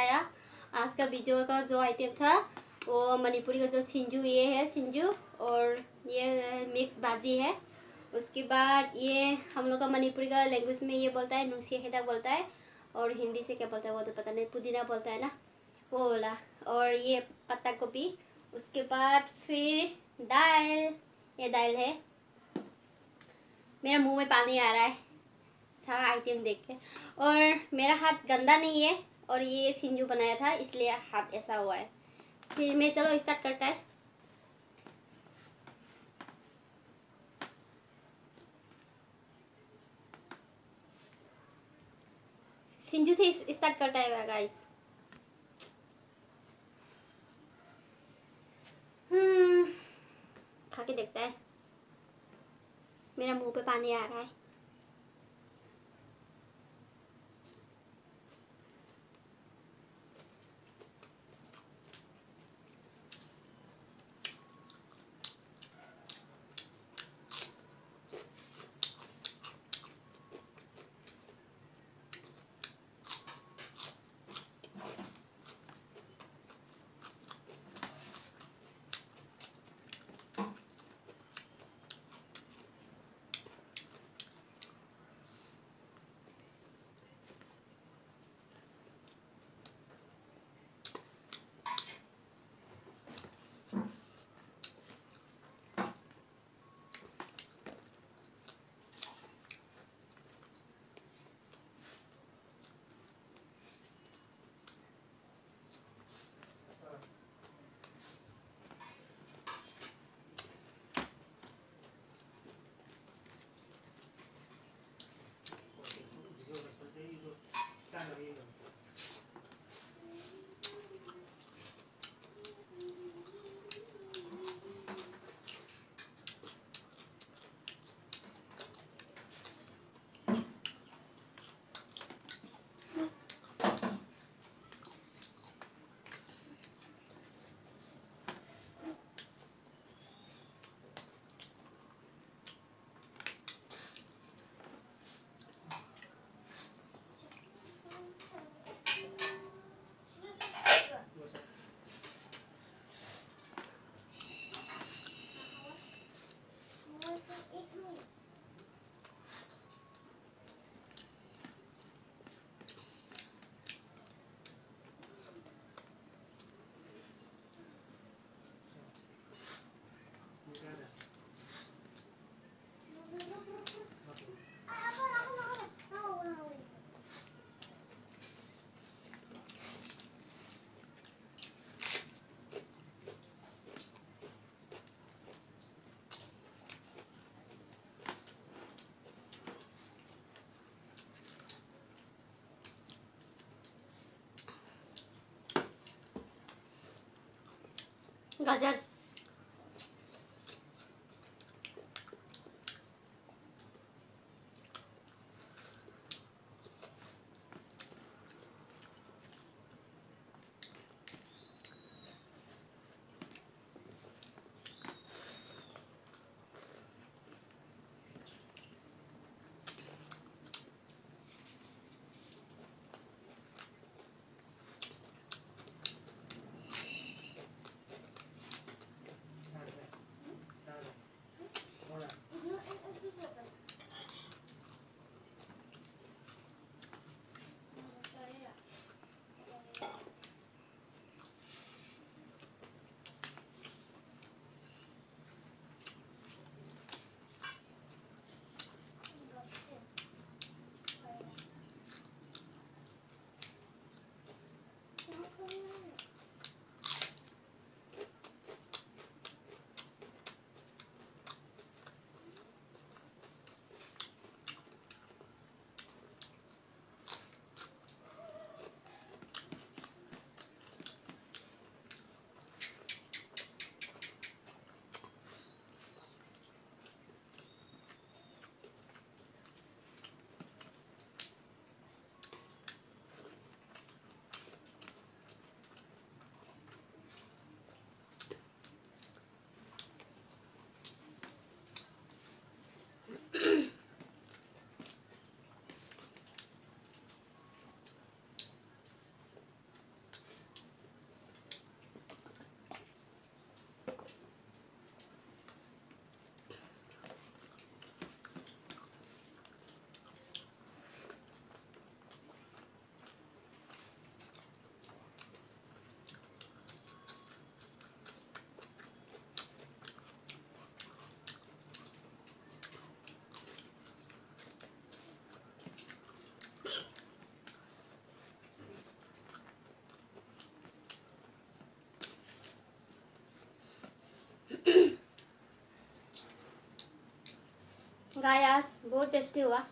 आया। आज का वीडियो का जो आइटम था वो मणिपुरी का जो सिंजू, ये है सिंजू, और ये मिक्स भाजी है। उसके बाद ये हम लोग का मणिपुरी का लैंग्वेज में ये बोलता है नुसिया हेटा बोलता है, और हिंदी से क्या बोलता है वो तो पता नहीं, पुदीना बोलता है ना, वो बोला। और ये पत्ता गोभी। उसके बाद फिर दाल, ये दाल है। मेरा मुंह में पानी आ रहा है सारा आइटम देख के। और मेरा हाथ गंदा नहीं है, और ये सिंजू बनाया था इसलिए हाथ ऐसा हुआ है। फिर मैं चलो स्टार्ट करता है। सिंजू से स्टार्ट करता है गाइस। खा के देखता है। मेरा मुंह पे पानी आ रहा है। गाजर। खाया आज, बहुत टेस्टी हुआ।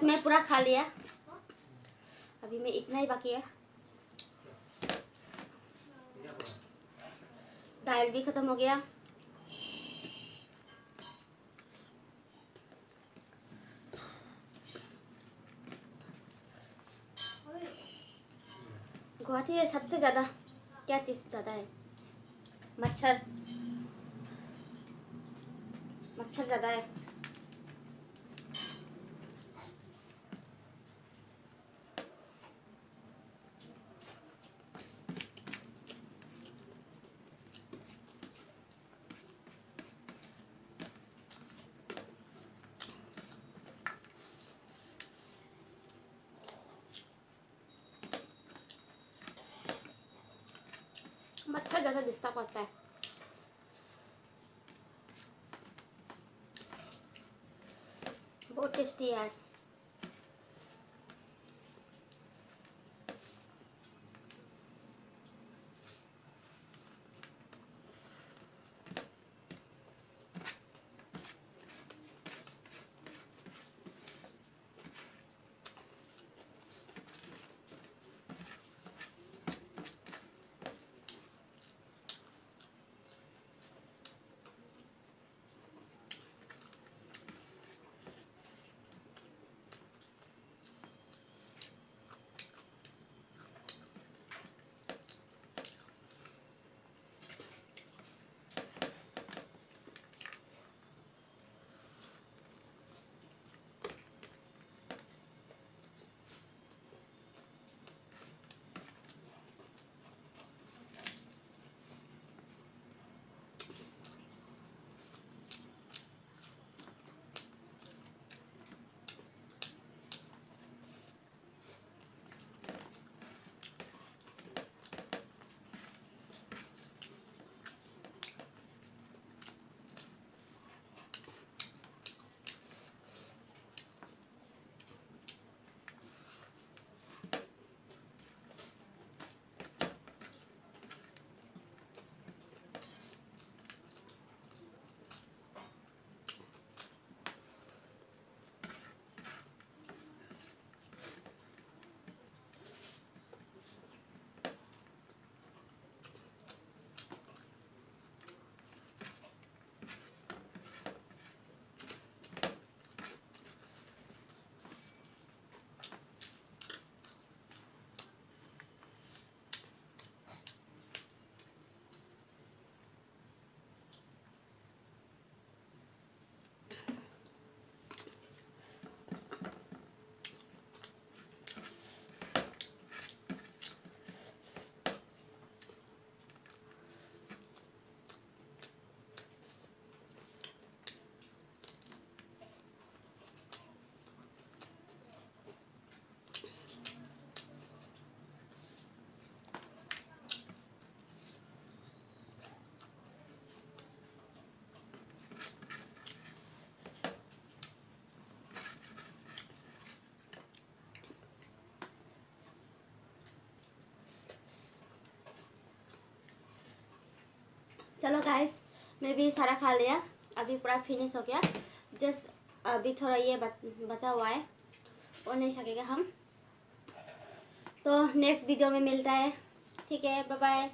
गाइस मैं पूरा खा लिया, अभी मैं इतना ही बाकी है। दाल भी खत्म हो गया। गुवाहाटी में सबसे ज़्यादा क्या चीज़ ज़्यादा है? मच्छर, मच्छर ज़्यादा है। मच्छर ज़्यादा डिस्टर्ब करता है। बहुत टेस्टी है आज। चलो गाइस मैं भी सारा खा लिया, अभी पूरा फिनिश हो गया। जस्ट अभी थोड़ा ये बचा हुआ है, वो नहीं सकेगा हम। तो नेक्स्ट वीडियो में मिलता है, ठीक है, बाय बाय।